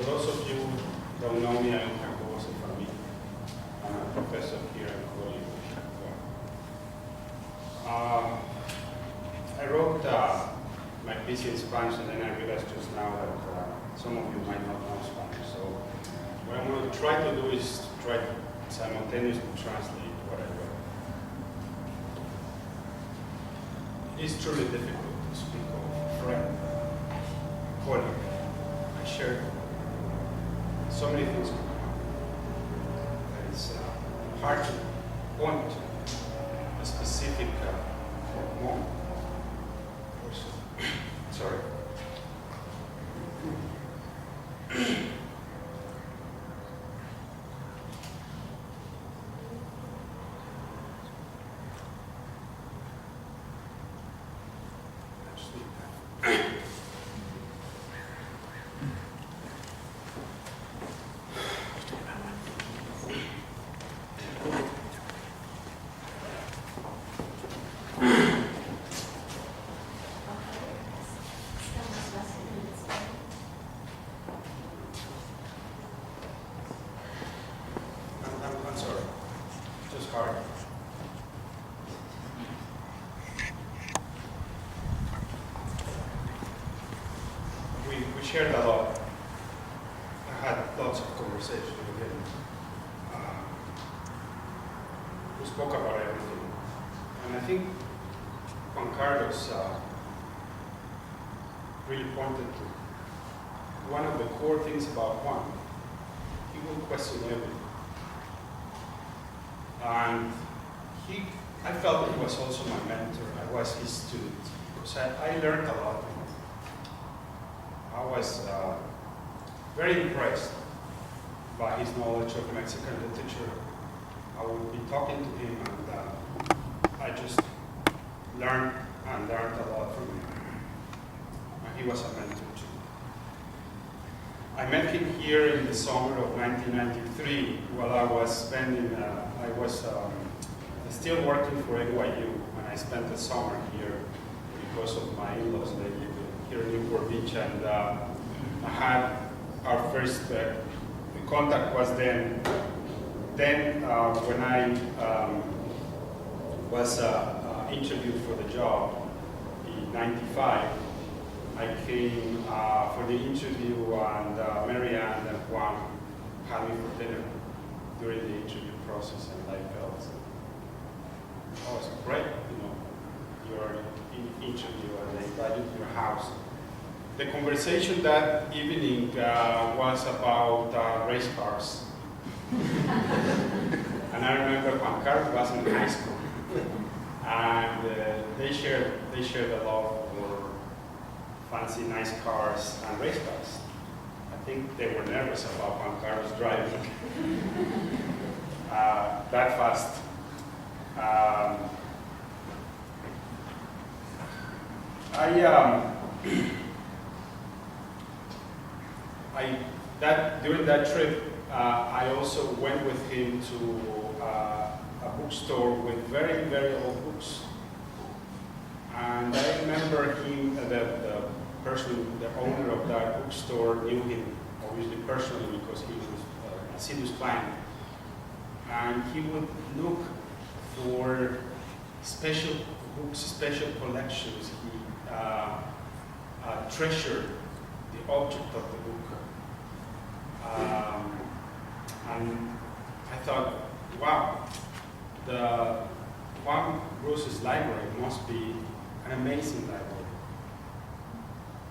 For those of you who don't know me, I'm Juan Bruce-Novoa. I'm a professor here in Colombia. I wrote my piece in Spanish, and then I realized just now that some of you might not know Spanish. So what I'm going to try to do is try to simultaneously translate what I wrote. It is truly difficult to speak of a friend, colleague. I shared so many things with him. It's hard to point to a specific moment. Sorry. I'm sorry. Just hard. We shared a lot. I had lots of conversations with him. We spoke about everything. And I think Juan Carlos really pointed to one of the core things about Juan. He will question everything. And I felt he was also my mentor. I was his student because I learned a lot from him. I was very impressed by his knowledge of Mexican literature. I would be talking to him, and I just learned a lot from him. And he was a mentor too. I met him here in the summer of 1993 while I was spending, I was still working for NYU, and I spent the summer here because of my in-laws. They live here in Newport Beach, and I had our first contact was then. Then when I was interviewed for the job in '95, I came for the interview, and Marianne and Juan had me for dinner during the interview process, and I felt, oh, it's great, you're in interview, and they invite you to your house. The conversation that evening was about race cars. And I remember Juan Carlos was in high school, and they shared a love for fancy, nice cars and race cars. I think they were nervous about Juan Carlos driving that fast. During that trip, I also went with him to a bookstore with very, very old books. And I remember him, the owner of that bookstore knew him, obviously personally, because he was a serious client. And he would look for special books, special collections. He treasured the object of the book. And I thought, wow, the Juan Bruce's library must be an amazing library,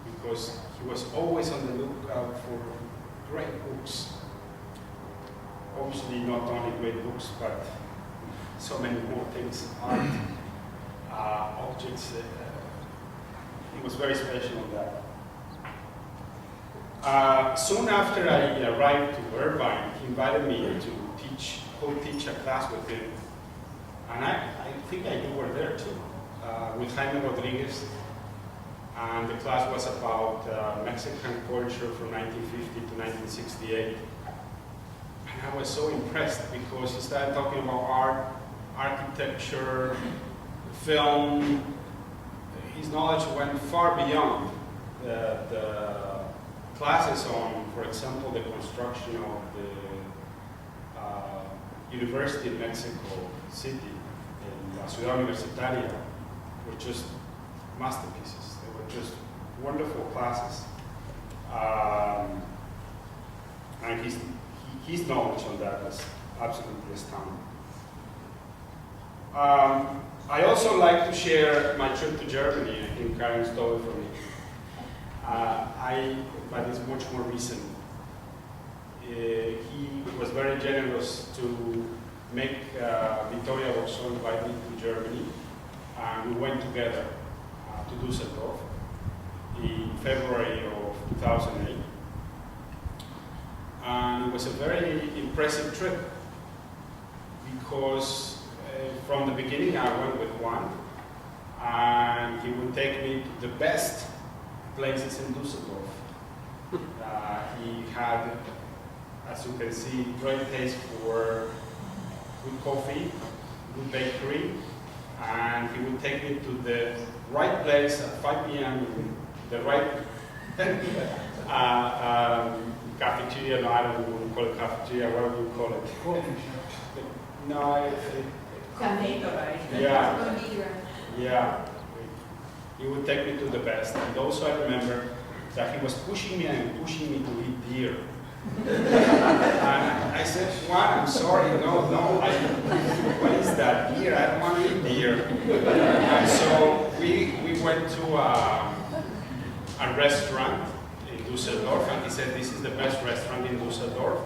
because he was always on the lookout for great books. Obviously not only great books, but so many more things, art, objects. He was very special on that. Soon after I arrived to Irvine, he invited me to co-teach a class with him. And I think you were there too, with Jaime Rodriguez. And the class was about Mexican culture from 1950 to 1968. And I was so impressed because he started talking about art, architecture, film. His knowledge went far beyond the classes on, for example, the construction of the University in Mexico City, in La Ciudad Universitaria, were just masterpieces. They were just wonderful classes. And his knowledge on that was absolutely astounding. I also like to share my trip to Germany. I think Karen stole it from me. But it's much more recent. He was very generous to make Victoria also invite me to Germany. And we went together to Düsseldorf in February of 2008. And it was a very impressive trip because from the beginning I went with Juan, and he would take me to the best places in Düsseldorf. He had, as you can see, great taste for good coffee, good bakery, and he would take me to the right place at 5 p.m. the right cafeteria. No, I don't know what you call it, cafeteria. What do you call it? No, yeah. He would take me to the best. And also I remember that he was pushing me and pushing me to eat deer. And I said, Juan, I'm sorry, no, what is that, deer? I don't want to eat deer. And so we went to a restaurant in Düsseldorf, and he said, this is the best restaurant in Düsseldorf.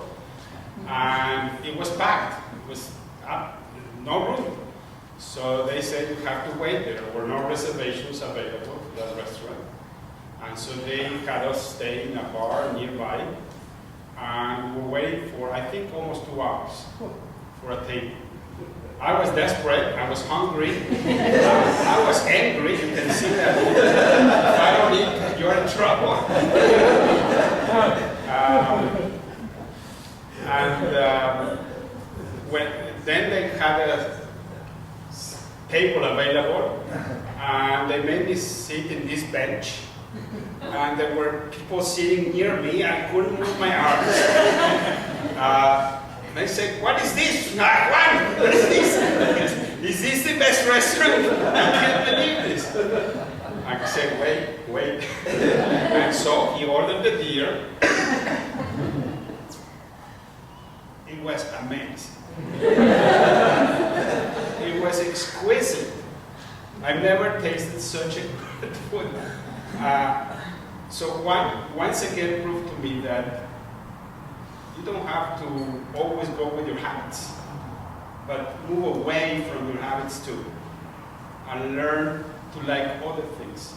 And it was packed. It was no room. So they said you have to wait. There were no reservations available for that restaurant. And so they had us stay in a bar nearby. And we were waiting for, I think, almost 2 hours for a table. I was desperate. I was hungry. I was angry. You can see that. If I don't eat, you're in trouble. Then they had a table available, and they made me sit in this bench, and there were people sitting near me. I couldn't move my arms. And I said, what is this? Juan, what is this? Is this the best restaurant? I can't believe this. I said, wait. And so he ordered the deer. It was amazing. It was exquisite. I've never tasted such a good food. So Juan once again proved to me that you don't have to always go with your habits, but move away from your habits too, and learn to like other things.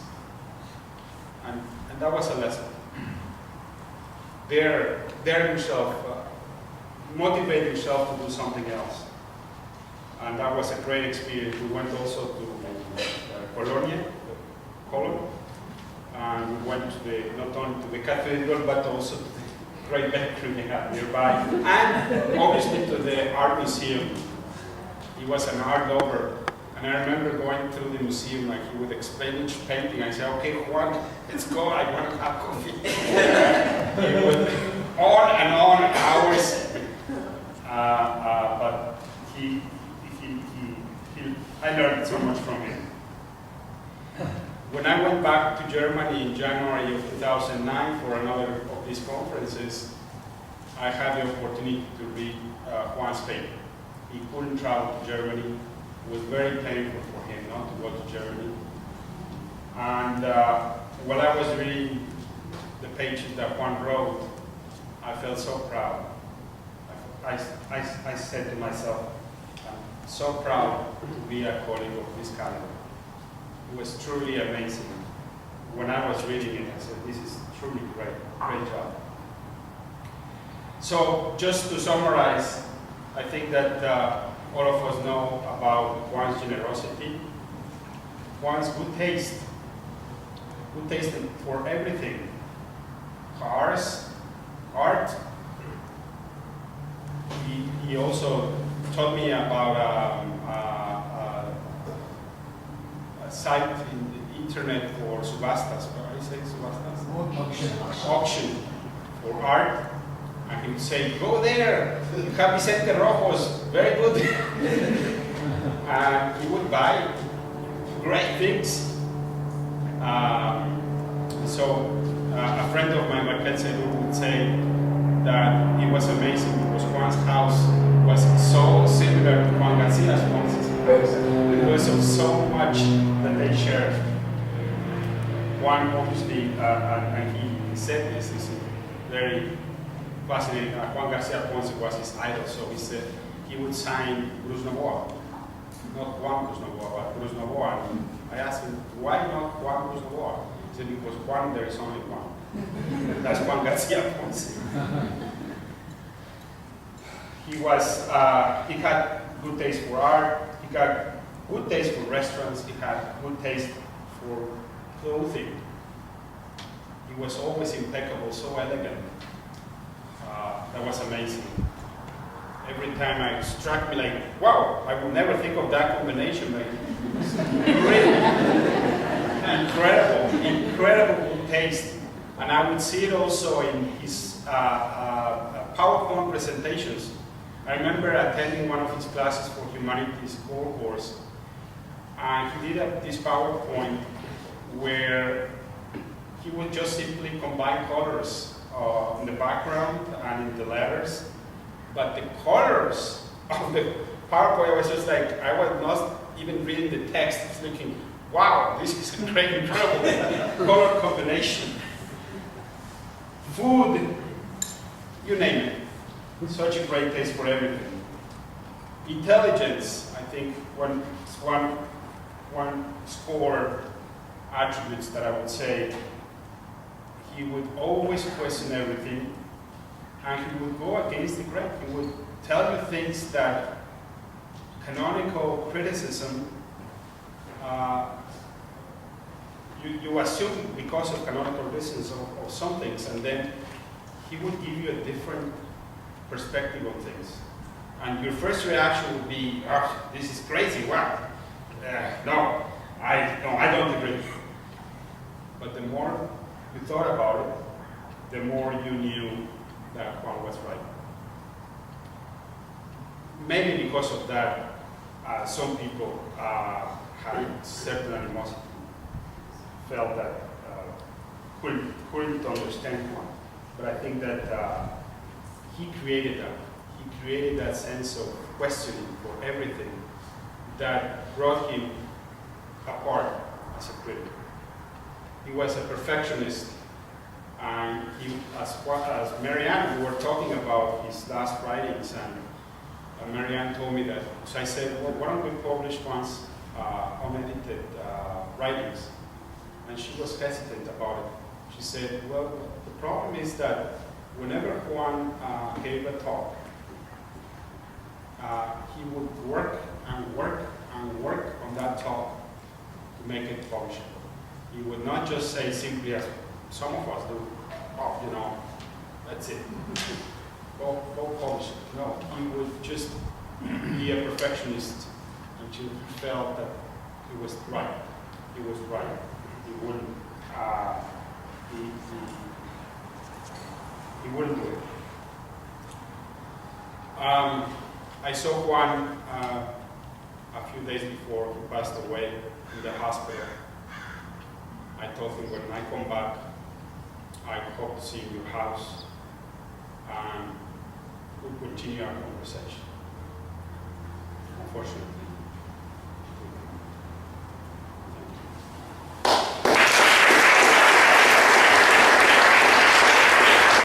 And that was a lesson. Dare yourself, motivate yourself to do something else. And that was a great experience. We went also to Cologne, and we went to not only to the cathedral, but also to the great bakery they had nearby, and obviously to the art museum. He was an art lover, and I remember going through the museum, like he would explain each painting. I said, okay, Juan, let's go, I want to have coffee. He would on and on, hours, but I learned so much from him. When I went back to Germany in January of 2009 for another of these conferences, I had the opportunity to read Juan's paper. He couldn't travel to Germany. It was very painful for him not to go to Germany. And while I was reading the pages that Juan wrote, I felt so proud. I said to myself, I'm so proud to be a colleague of this caliber. It was truly amazing. When I was reading it, I said, this is truly great job. So just to summarize, I think that all of us know about Juan's generosity, Juan's good taste for everything, cars, art. He also taught me about a site in the internet for subastas. What do you say, subastas? Auction. for art, and he would say, "Go there, you have Vicente Rojos, very good." And he would buy great things. A friend of mine, Marquette Seydoux, would say that it was amazing because Juan's house was so similar to Juan Garcia's house because of so much that they shared. Juan obviously, and he said this, is very fascinating. Juan Garcia Ponce was his idol, so he said he would sign Bruce-Novoa. Not Juan Bruce-Novoa, but Bruce-Novoa. And I asked him, why not Juan Bruce-Novoa? He said, because Juan, there is only one. That's Juan Garcia Ponce. He had good taste for art, he had good taste for restaurants, he had good taste for clothing. He was always impeccable, so elegant. That was amazing. Every time it struck me like, wow, I would never think of that combination. Like, really incredible taste. And I would see it also in his PowerPoint presentations. I remember attending one of his classes for humanities core course, and he did this PowerPoint where he would just simply combine colors in the background and in the letters. But the colors of the PowerPoint was just like, I was not even reading the text, I was thinking, wow, this is a great, incredible color combination. Food, you name it. Such a great taste for everything. Intelligence, I think, one score attributes that I would say. He would always question everything, and he would go against the grain. He would tell you things that canonical criticism, you assume because of canonical criticism of some things, and then he would give you a different perspective on things. And your first reaction would be, oh, this is crazy, wow. No, I don't agree. But the more you thought about it, the more you knew that Juan was right. Maybe because of that, some people had certain animosity, felt that couldn't understand Juan. But I think that he created that. He created that sense of questioning for everything that brought him apart as a critic. He was a perfectionist, and he, as Marianne, we were talking about his last writings, and Marianne told me that, so I said, well, why don't we publish Juan's unedited writings? And she was hesitant about it. She said, well, the problem is that whenever Juan gave a talk, he would work and work and work on that talk to make it publishable. He would not just say simply, as some of us do, oh, you know, that's it. Go publish it. No, he would just be a perfectionist until he felt that he was right. He was right. He wouldn't. He wouldn't do it. I saw Juan a few days before he passed away in the hospital. I told him, when I come back, I hope to see your house, and we'll continue our conversation. Unfortunately,